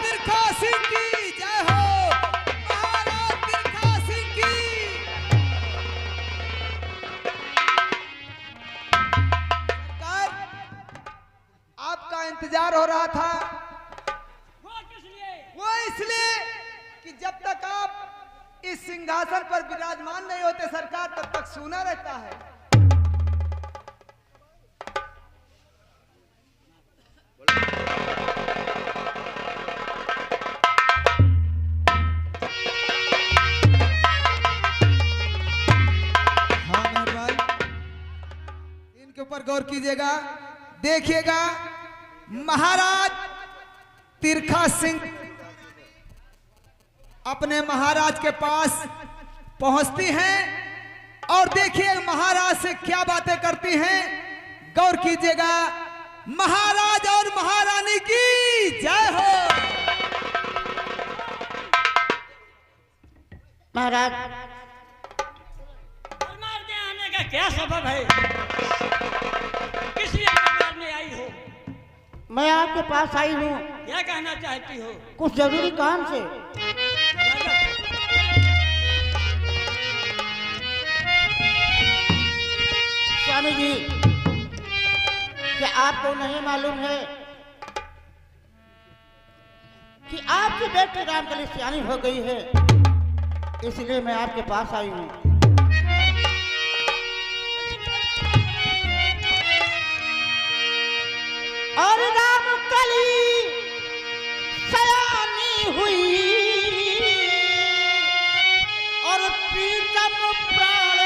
तिरखा सिंह की जय हो, महाराज तिरखा सिंह की। सरकार, आपका इंतजार हो रहा था। वो किस लिए? वो इसलिए कि जब तक आप इस सिंहासन पर विराजमान नहीं होते सरकार, तब तक सूना रहता है। ऊपर गौर कीजिएगा, देखिएगा, महाराज तिरखा सिंह अपने महाराज के पास पहुंचती हैं और देखिए महाराज से क्या बातें करती हैं। गौर कीजिएगा, महाराज और महारानी की जय हो। महाराज, दरबार में आने का क्या सबब है? किस लिए दरबार में आई हो? मैं आपके पास आई हूँ क्या कहना चाहती हो? कुछ जरूरी काम से। स्वामी जी, क्या आपको नहीं मालूम है कि आपकी बेटी रामकली सियानी हो गई है, इसलिए मैं आपके पास आई हूँ। और रामकली सयानी हुई और प्रीतम प्राण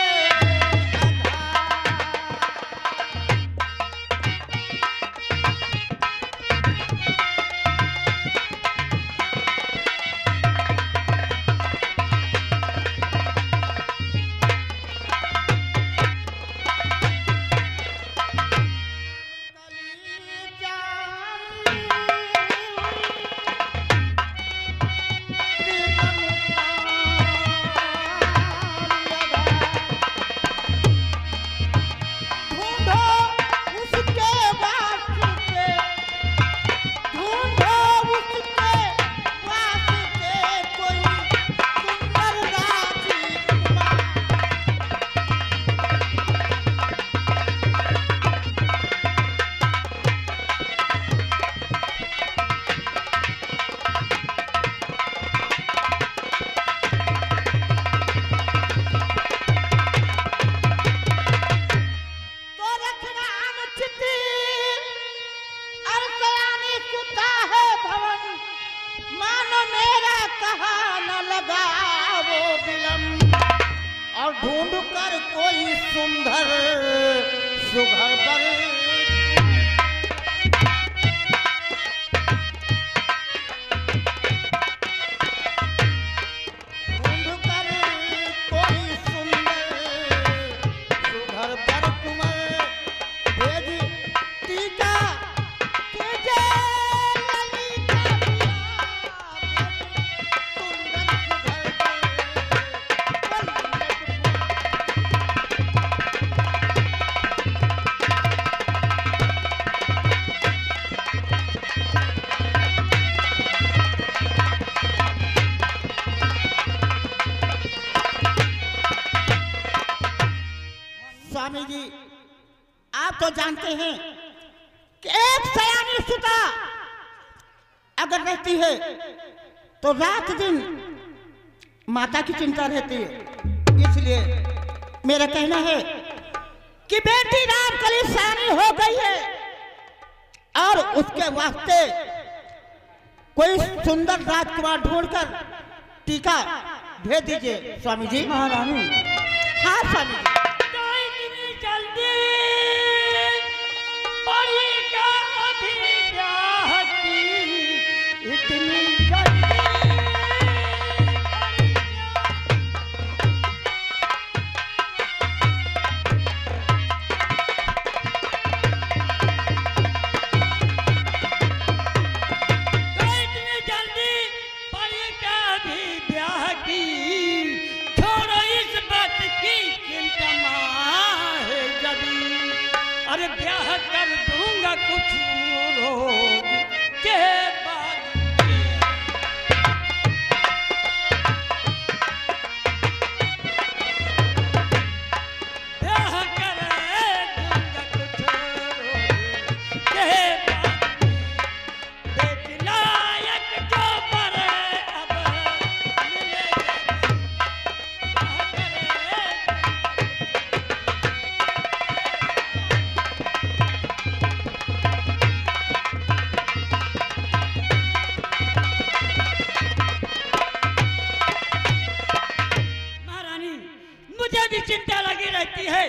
ढूंढ कर कोई सुंदर सुघर पर ढूंढ कर कोई सुंदर सुघर पर कुंवर भेज टीका तुझे ललिता सुंदर स्वामी जी, आप तो जानते हैं कि एक सयानी सुता अगर रहती है तो रात दिन माता की चिंता रहती है। इसलिए मेरा कहना है कि बेटी रामकली सयानी हो गई है और उसके वास्ते कोई सुंदर राजकुमार ढूंढकर टीका भेज दीजिए स्वामी जी। महारानी, हाँ स्वामी जी। छोड़ो इस बात की चिंता अरे ब्याह कर दूंगा कुछ रोज के बाद ब्याह कर दूंगा कुछ रोज के बाद बेटी लायक जो पर अब मिलेगा मुझे भी चिंता लगी रहती है।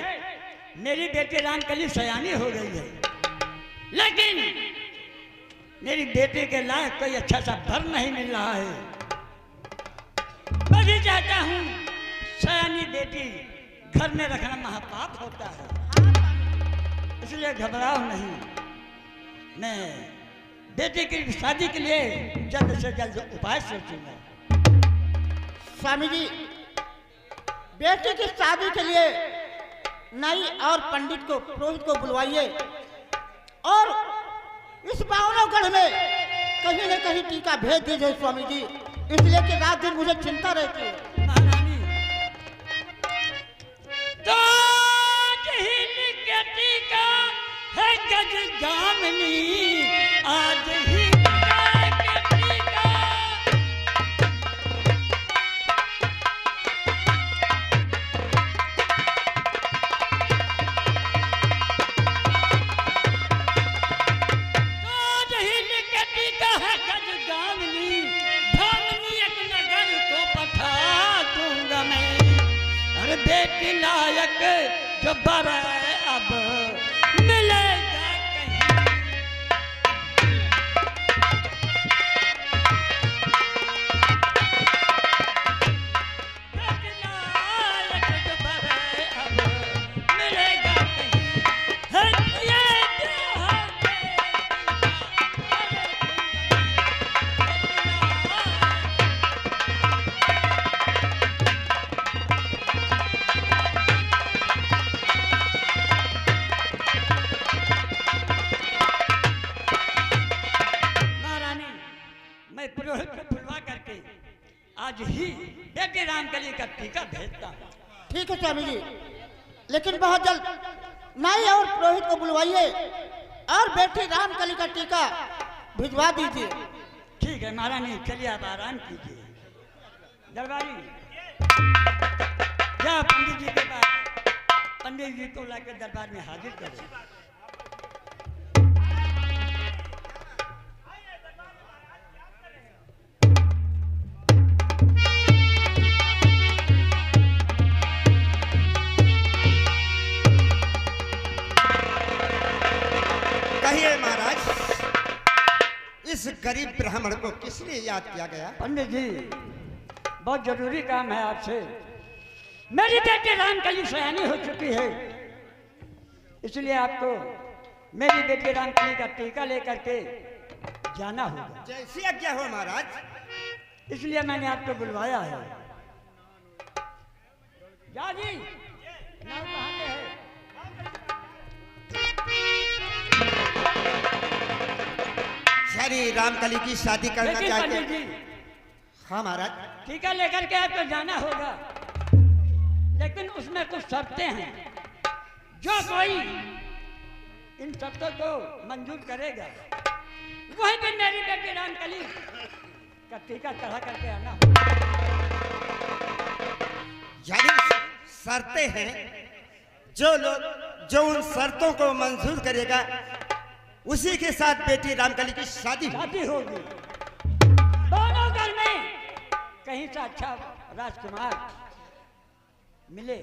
मेरी बेटी रामकली सयानी हो गई है, लेकिन मेरी बेटी के लायक कोई अच्छा सा घर नहीं मिल रहा है। मैं भी चाहता हूँ सयानी बेटी घर में रखना महापाप होता है, इसलिए घबराओ नहीं। मैं बेटी की शादी के लिए जल्द से जल्द उपाय सोचूंगा। स्वामी जी, बेटे की शादी के लिए नाई और पंडित को पुरोहित को बुलवाइए और इस बावनगढ़ में कहीं न कहीं टीका भेज दीजिए स्वामी जी, इसलिए कि रात दिन मुझे चिंता रहती है। महारानी तो ही के टीका है गजगामिनी, आज ही के टीका बेटी लायक जो बर अब मिलेगा कहीं। बेटी लायक जो बर अब मिलेगा कहीं। है ये ब्याह पुरोहित को बुलवा करके आज ही बेटी रामकली का टीका भेजता हूँ। ठीक है स्वामी जी, लेकिन बहुत जल्द नाई और पुरोहित को बुलवाइए और बेटी रामकली का टीका भिजवा दीजिए। ठीक है महारानी, चलिए आप आराम कीजिए। दरबारी जा पंडित जी के पास, पंडित जी को लाकर दरबार में हाजिर करो। महाराज, इस गरीब ब्राह्मण को किस लिए याद किया गया? पंडित जी, बहुत जरूरी काम है आपसे। मेरी बेटी रामकली सयानी हो चुकी है, इसलिए आपको मेरी बेटी रामकली का टीका लेकर के जाना होगा। जैसी आज्ञा हो महाराज। इसलिए मैंने आपको बुलवाया है। जा जी, नाव कहाँ पे है? श्री रामकली की शादी करना लेकिन चाहते पंडित जी, हाँ महाराज। टीका लेकर के आपको जाना होगा, लेकिन उसमें कुछ शर्तें हैं। जो कोई इन शर्तों को मंजूर करेगा वही भी मेरी बेटी रामकली का टीका चढ़ा करके आना होगा। यानी शर्तें हैं, जो उन शर्तों को मंजूर करेगा उसी के साथ बेटी रामकली की शादी होगी। दोनों घर में कहीं से अच्छा राजकुमार मिले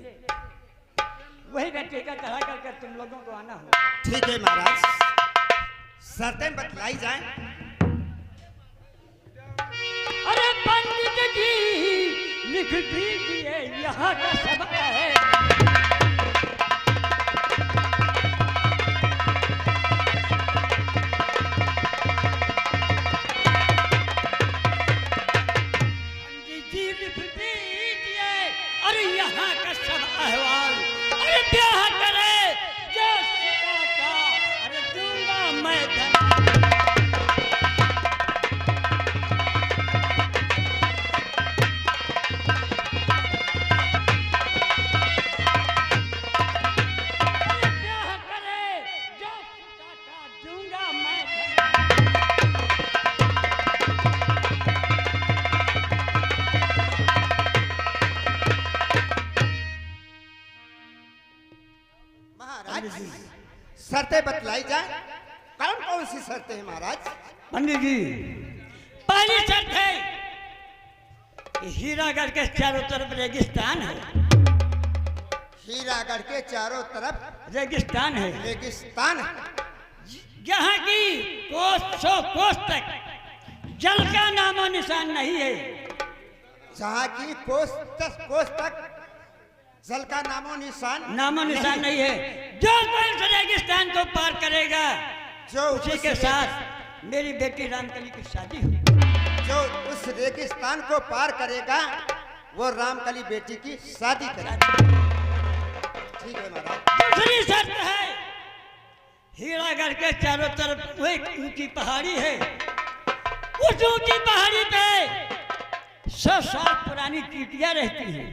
वही बेटी का चढ़ा करके तुम लोगों को आना होगा। ठीक है महाराज, शर्तें बतलाई जाएं। अरे पंडित जी लिख दीजिए यहाँ का सब है। ब्याह करे जो सीता शर्तें बतलाई जाए। कौन कौन सी शर्तें हैं महाराज? पंडित जी, पहली शर्त है कि हीरागढ़ के चारों तरफ रेगिस्तान है। हीरागढ़ के चारों तरफ रेगिस्तान है, रेगिस्तान है, जहाँ की कोस 100 कोस तक जल का नामो निशान नहीं है। जहाँ की कोस 10 कोस तक जल का नामो निशान नहीं है। जो कोई उस रेगिस्तान को पार करेगा, जो उसी के साथ मेरी बेटी रामकली की शादी हुई। जो उस रेगिस्तान को पार करेगा वो रामकली बेटी की शादी करेगा। ठीक है महाराज। दूसरी शर्त है, हीरागढ़ के चारों तरफ वो एक ऊंची पहाड़ी है। उस ऊंची पहाड़ी पे 100 साल पुरानी चींटियां रहती हैं,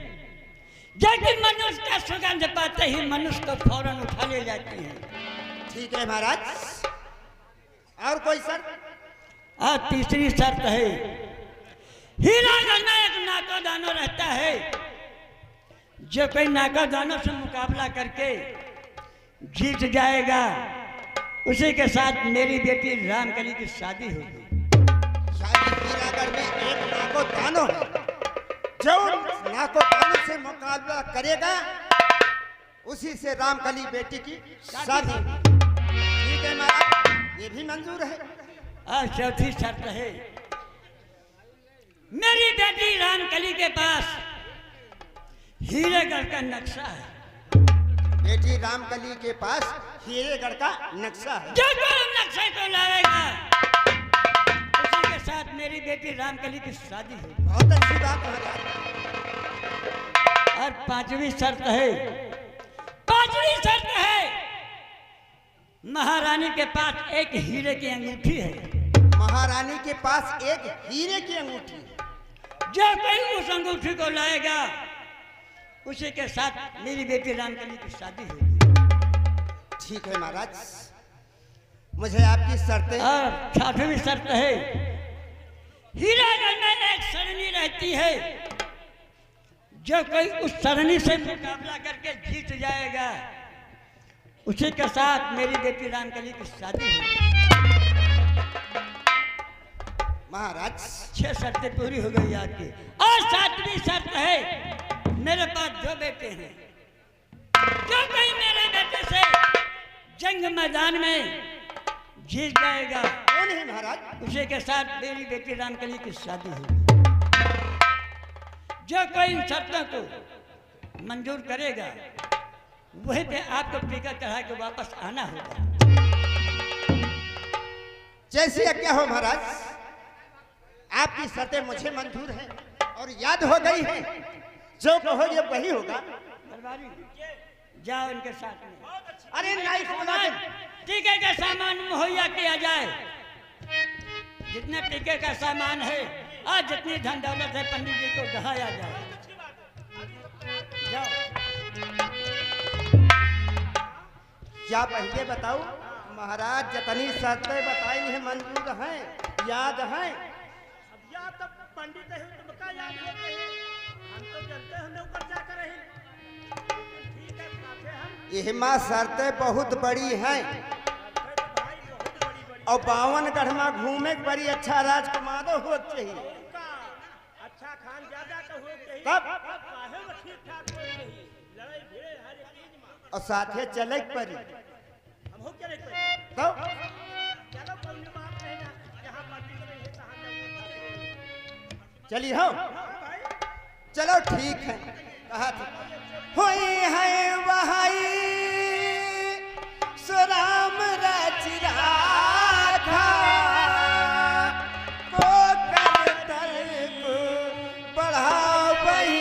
लेकिन मनुष्य का सुगंध पाते ही मनुष्य को फौरन उठा ले जाती हैं। ठीक है महाराज। और कोई शर्त? और तीसरी शर्त है, हीरागढ़ में एक नाको दानो रहता है। जो कोई नाको दानो से मुकाबला करके जीत जाएगा, उसी के साथ मेरी बेटी रामकली की शादी होगी। शादी हीरागढ़ में एक नाको दानो है, जो नाको दानो से मुकाबला करेगा उसी से रामकली बेटी की शादी। ठीक है महाराज, ये भी मंजूर है। और चौथी शर्त है, मेरी बेटी रामकली के पास हीरेगढ़ का नक्शा है। बेटी रामकली के पास हीरेगढ़ का नक्शा है। जो कोई नक्शे को लाएगा, उसी के साथ मेरी बेटी रामकली की शादी होगी। बहुत अच्छी बात है। और पांचवी शर्त है, महारानी के पास एक हीरे की अंगूठी है। महारानी के पास एक हीरे की अंगूठी है। जो कोई उस अंगूठी को लाएगा, उसी के साथ मेरी बेटी रामकली की शादी होगी। ठीक है महाराज, मुझे आपकी शर्तें। और छठवीं शर्त है, हीरागढ़ में एक सरनी रहती है। जो कोई उस सरनी से मुकाबला करके जीत जाएगा, उसी के साथ मेरी बेटी रामकली की शादी होगी। महाराज 6 शर्तें पूरी हो गई आपकी। और 7वीं शर्त है, मेरे पास 2 बेटे हैं। जो कोई मेरे बेटे से जंग मैदान में जीत जाएगा, कौन है महाराज? उसी के साथ मेरी बेटी रामकली की शादी होगी। जो कोई इन शर्तों को मंजूर करेगा, वहीं पे आपको टीका चढ़ा के वापस आना होगा। जैसी आज्ञा हो महाराज। आपकी शर्तें मुझे मंजूर हैं और याद हो गई हैं। जो कहो ये वही होगा। दरबारी, जाओ इनके साथ में। अरे नहीं सुना टीके का सामान मुहैया किया जाए। जितने टीके का सामान है और जितनी धन दौलत है, पंडित जी को दहाया जाए। जाओ। क्या पहले बताऊं महाराज? जितनी शर्तें बताई हैं मंजूर हैं, याद हैं। पंडित है तो बता याद होते हैं। हम तो जानते हैं ऊपर जाकर रहे। ठीक है, साथे हम ये मां शर्तें बहुत बड़ी हैं और 52 गढ़मा घूमे के बड़ी अच्छा राजकुमार हो चाहिए। अच्छा खान ज्यादा तो हो चाहिए। तब काहे वो ठीक ठाक हो चाहिए। लड़ाई भिड़े हर एक चीज में और साथे चले परी। हम हो क्या रे कोई तो चलो कोई बात नहीं ना। जहां पार्टी करें है तहां जाओ। चलिए हो, चलो ठीक है। कहा था हुई है वहाई सुराम रच राखा को करतल को बढ़ा वही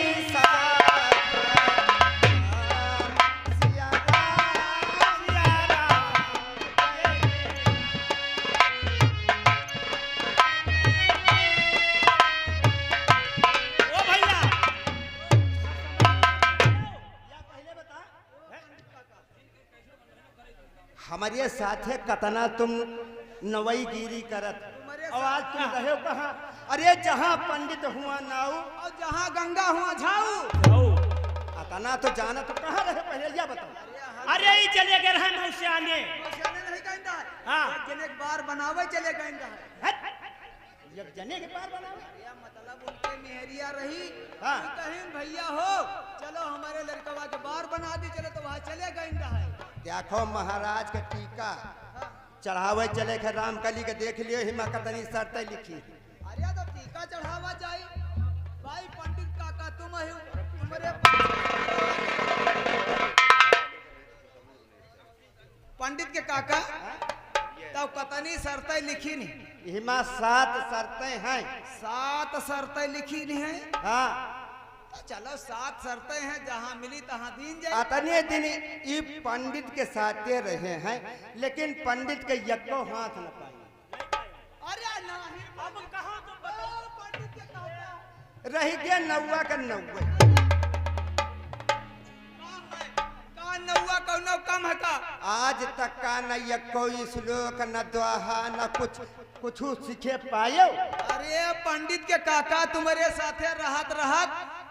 हमारे साथे कतना तुम नवई गिरी करत और आज तुम रहे हो कहाँ? अरे जहाँ पंडित हुआ नाऊ और जहाँ गंगा हुआ झाऊ। अतना तो जाना तो कहाँ रहे पहले या बताओ। अरे ही चले गए हैं उससे आने जने के बार बनावे चले गए रहे। एक जने के पार बनावे। या मतलब उनके मेहरिया रही। हाँ। तो कहीं भैया हो चलो हमारे लड़कवा के बार बना दी, चलो तो वहाँ चले गए रहे। देखो महाराज के टीका चढ़ावे चले के रामकली के देख लियो हिमा कतनी शर्तें लिखी। अरे तो टीका चढ़ावा जाए भाई पंडित काका तुम ही तुम्हारे पंडित के काका तब कतनी शर्तें लिखी नहीं। हिमा 7 शर्तें हैं। 7 शर्तें लिखी नहीं है। हाँ तो चलो 7 शर्तें हैं, जहाँ मिली तहाँ दीन जाए। अतने दिन ये पंडित के साथे रहे हैं, लेकिन पंडित के यज्ञो हाथ न पाए। अरे नहीं अब कहाँ तुम बताओ? पंडित के काका रह गया 9 का 9। का नौवा कौनो कम है का? आज तक का न ये कोई श्लोक न दोहा न कुछ सीखे पायो। अरे पंडित के काका तुम्हारे साथे रहत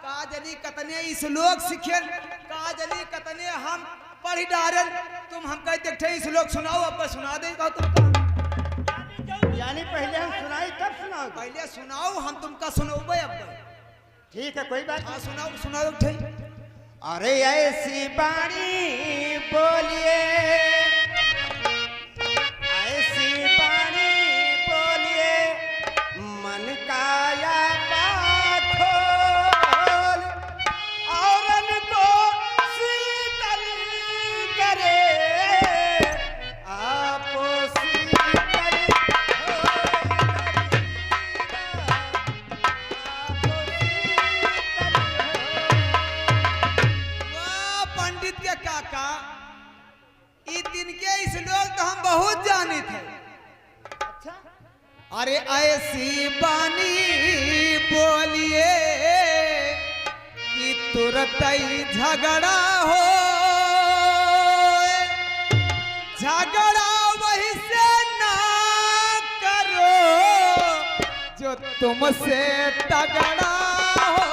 का जली कतने श्लोक सीखे, का जली कतने हम पढ़ी डारन। तुम हम कह देखते श्लोक सुनाओ, अब सुना देगा तुम। यानी पहले हम सुनाई तब सुनाओ। पहले सुनाओ, हम तुमका सुनोबे अब। ठीक है कोई बात। हाँ सुनाओ सुनाओ ठीक। अरे ऐसी बाणी बोलिए, ऐसी बाणी बोलिए, मन का या बात खोल, औरन को शीतल करे, आपो शीतल पंडित के काका इस दिन के श्लोक तो हम बहुत जाने थे। अच्छा अरे ऐसी बानी बोलिए कि तुरंत ही झगड़ा हो, झगड़ा वही से ना करो जो तुमसे तगड़ा हो।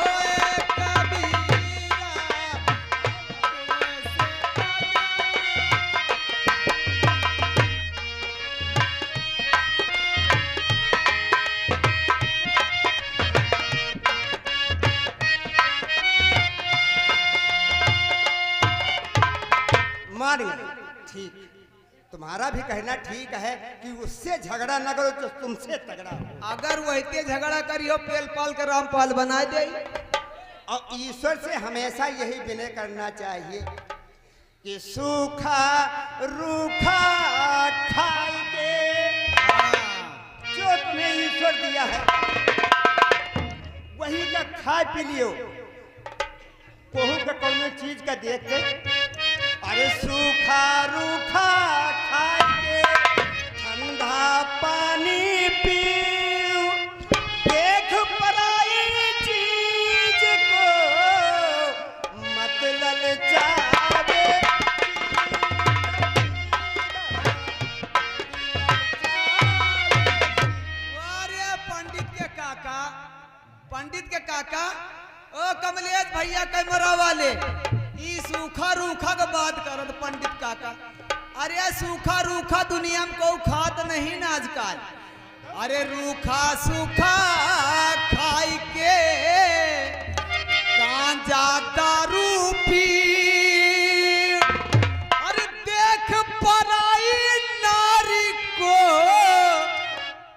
ठीक, तुम्हारा भी कहना ठीक है कि उससे झगड़ा न करो जो तुमसे तगड़ा हो। अगर वही झगड़ा करियो पेल पाल कर रामपाल बना दे। और ईश्वर से हमेशा यही विनय करना चाहिए कि सूखा रूखा खाएंगे, जो तुम्हें ईश्वर दिया है वही का खा पी लियो। कोहू का कोनो चीज का देख के अरे सूखा रूखा खाएंगे, ठंडा पानी पियो, देख पराई चीज को मत ललचावे। अरे पंडित के काका ओ कमलेश भैया कैमरा वाले ई सूखा रूखा का बात करत पंडित काका। अरे सूखा रूखा दुनिया में को खात नहीं ना आजकल। अरे रूखा सूखा खाई के गांजा दारू पी, अरे देख पराई नारी को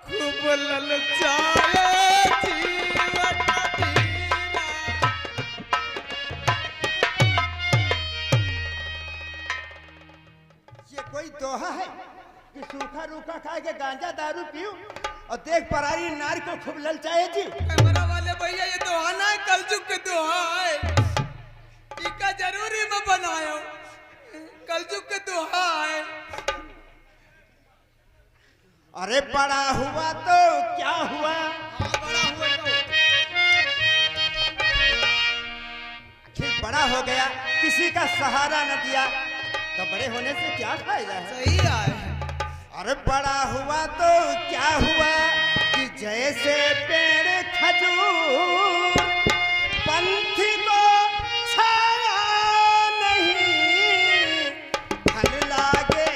खूब ललचाए जीवन जीना। ये कोई दोहा है कि सूखा रूखा खाए के गांजा दारू पियो और देख पराई नारी को खूब ललचाए जी। कैमरा वाले भैया ये दोहा ना है, कलयुग के दोहा है। टीका जरूरी में बनायो, कलयुग के दोहा है। अरे बड़ा हुआ तो क्या हुआ, हाँ बड़ा हुआ तो आखिर बड़ा हो गया, किसी का सहारा न दिया तो बड़े होने से क्या फायदा है। सही है। अरे बड़ा हुआ तो क्या हुआ कि जैसे पेड़ खजूर, पंथी को छाया नहीं, फल लागे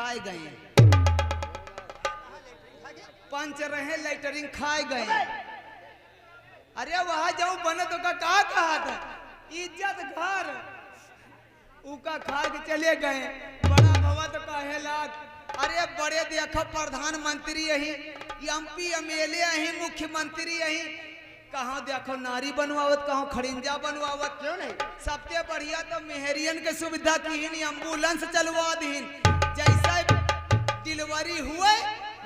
खाए गए, पंच रहे लेटरिंग खाए गए। अरे वहां जाऊं बने तो का कहा था इज्जत घर उका खा के चले गए। बड़ा भवा तो कहे लाग अरे बड़े देखो प्रधानमंत्री यही, एमपी एमएलए यही, मुख्यमंत्री यही, कहाँ देखो नारी बनवावत, कहाँ खड़िंजा बनवावत। क्यों नहीं? सबसे बढ़िया तो मेहरियन के सुविधा की एम्बुलेंस चलवा दीन। जैसा डिलीवरी हुए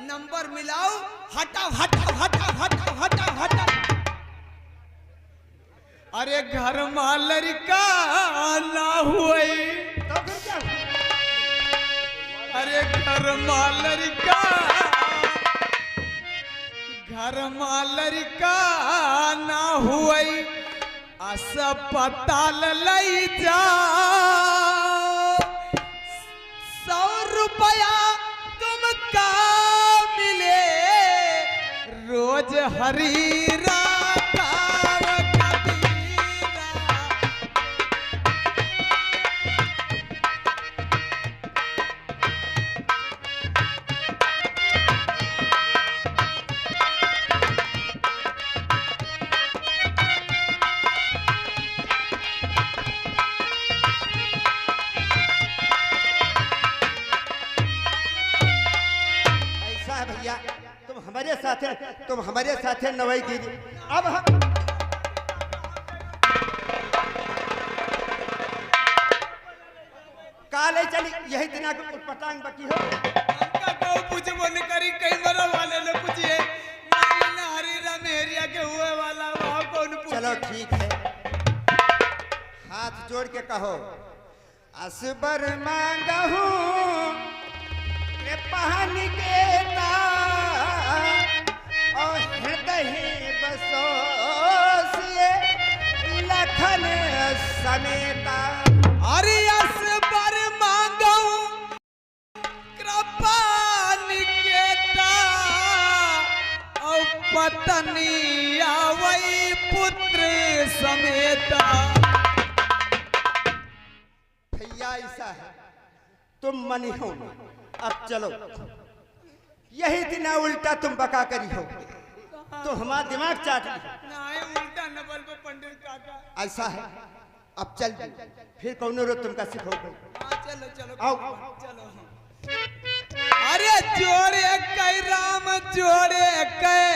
नंबर मिलाओ, हटा हटा हटा हटा हटा हटा। अरे घर में लड़का ना हुए तो फिर क्या हुआ? अरे घर में लड़का ना हुए अस्पताल लई जा 100 रुपया तुमका मिले रोज हरीरा भैया तुम हमारे साथ है नवाई गिरी। अब हम काले चली यही दिन पटांग बकी हो। हमका को पूछबो न करी कई मरो वाले ने पूछिए ना हरी रमेरिया के हुए वाला वहां कौन पूछे। चलो ठीक है, हाथ जोड़ के कहो असबर मांगहूं पहन के और हृदय बसोसिए लखन समेता। अरे असबर मांगूं कृपा निकेता और पत्नी आवई पुत्र समेता। भैया ऐसा है, तुम मनी हो। अब चलो यही दिन उल्टा तुम बका करी हो तो हमारा दिमाग चाट ली। नाए उल्टा नबल पे पंडित काका। ऐसा है, अब चल फिर कौन रो तुमका सिखाओ। चलो चलो आओ। चलो। अरे जोड़े कई राम जोड़े कई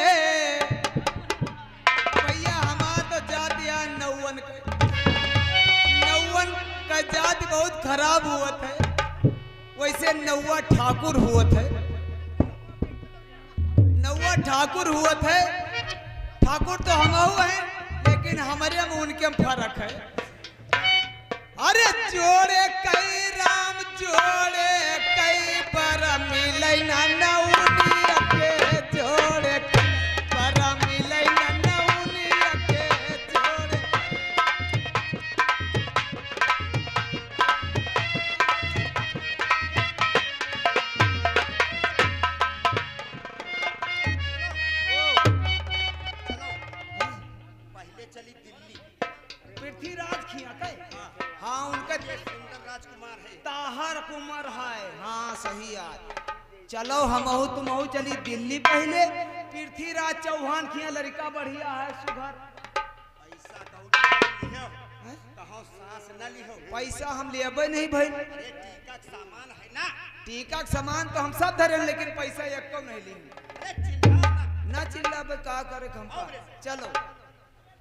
भैया हमार तो जाति है नौवन का जाति बहुत खराब हुआ था। वैसे नौवा ठाकुर हुआ है, नौवा ठाकुर हुआ है। ठाकुर तो हम हैं लेकिन हमारे में उनके में फर्क है। अरे जोड़े कई राम जोड़े कई पर मिले ना नौनिया के जोड़े पर मिले ना नौनिया के जोड़े। पृथ्वीराज खिया के हाँ उनका सुंदर राजकुमार है, ताहर कुमार है। हाँ सही यार। चलो हमहू तुमहू चली दिल्ली पहले। पृथ्वीराज चौहान खिया लड़का बढ़िया है सुघर। पैसा कौड़ी लिहो, कहो सांस न लिहो। पैसा हम लेबे नहीं भाई। अरे टीका के सामान है ना। टीका के सामान तो हम सब धरे लेकिन पैसा एक को नहीं लेंगे। अरे चिल्ला ना चिल्लाबे का करे हम। चलो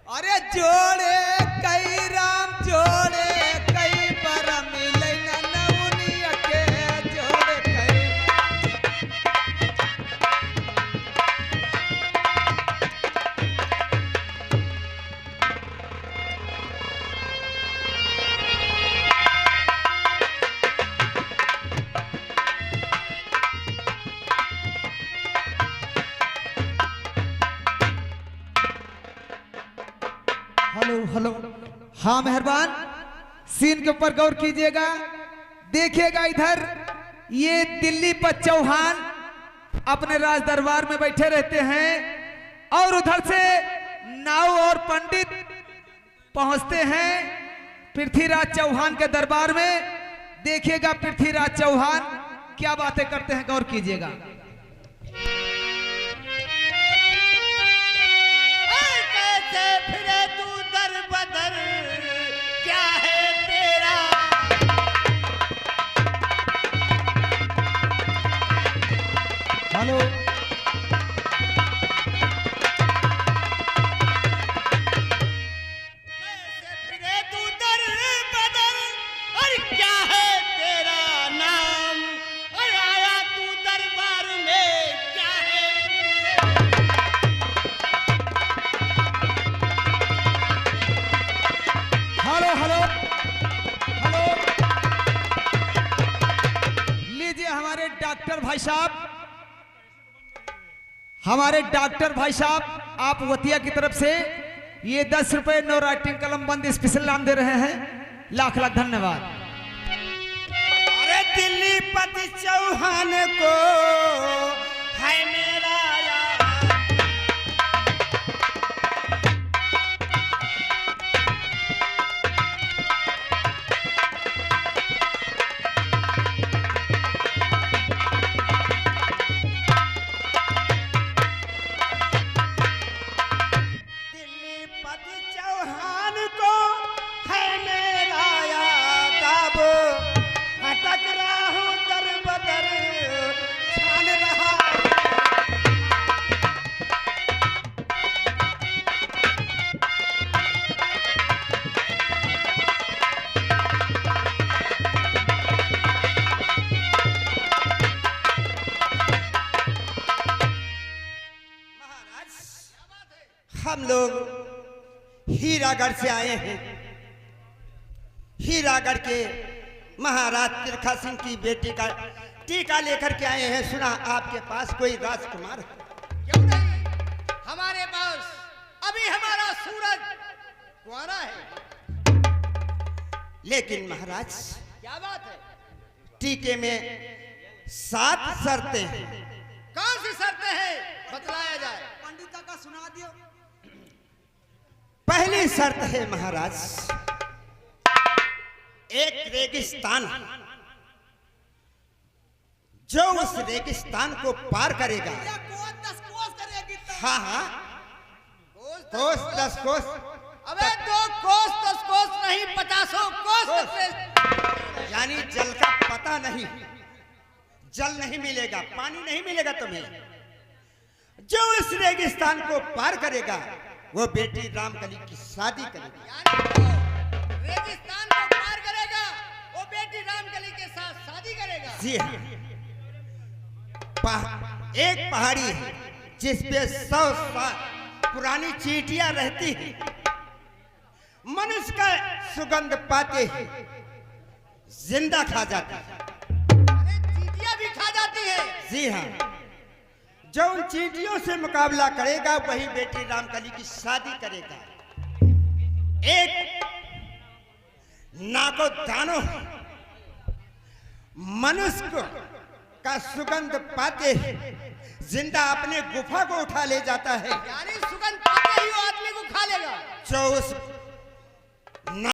अरे जोड़े कई राम जोड़े कई पर मिले ना नौनिया के जोड़े कई। Hello hello. हाँ मेहरबान, सीन के ऊपर गौर कीजिएगा, देखिएगा इधर। ये दिल्ली पर चौहान अपने राज दरबार में बैठे रहते हैं और उधर से नाव और पंडित पहुंचते हैं पृथ्वीराज चौहान के दरबार में। देखिएगा पृथ्वीराज चौहान क्या बातें करते हैं, गौर कीजिएगा। कैसे फिरे तू दर बदर, क्या है तेरा? हेलो, कैसे फिरे तू दर बदर, और क्या है तेरा नाम? और आया तू दरबार में, क्या है? Hello, hello, hello. लीजिए हमारे डॉक्टर भाई साहब, हमारे डॉक्टर भाई साहब, आप वतिया की तरफ से ये 10 रुपए नो राइटिंग कलम बंद स्पेशल नाम दे रहे हैं। लाख लाख धन्यवाद। अरे दिल्ली पति चौहान को है मेरा यार। दिल्ली पति चौहान को है मेरा याद। अब भटक रहा हूँ दर बदर, छान रहा। महाराज, हम लोग हीरागढ़ से आए हैं। हीरागढ़ के महाराज तिरखा सिंह की बेटी का टीका लेकर के आए हैं। सुना आपके पास कोई राजकुमार है? क्यों नहीं, हमारे पास अभी हमारा सूरज कुंवारा है। लेकिन महाराज, क्या बात है? टीके में 7 शर्तें हैं। कौन सी शर्तें हैं, बतलाया जाए। पंडिता का सुना दियो। पहली शर्त है महाराज, एक रेगिस्तान, जो उस रेगिस्तान को पार करेगा। हाँ हाँ, कोस 10 कोस। अबे 2 कोस 10 कोस नहीं, 50 कोस कोस। यानी जल का पता नहीं, जल नहीं मिलेगा, पानी नहीं मिलेगा तुम्हें। जो इस रेगिस्तान को पार करेगा वो बेटी रामकली की शादी करेगा। यानी रेगिस्तान को पार करेगा, वो बेटी रामकली के साथ शादी करेगा। जी हाँ। एक पहाड़ी है जिसपे 100 साल पुरानी चींटियां रहती है। मनुष्य का सुगंध पाते ही जिंदा खा जाता है। अरे चींटियां भी खा जाती है। जी हाँ। जो उन चींटियों से मुकाबला करेगा वही बेटी रामकली की शादी करेगा। एक नाको दानो मनुष्य को का सुगंध पाते ही जिंदा अपने गुफा को उठा ले जाता है। यानी सुगंध पाते ही वो आदमी को खा लेगा। जो उस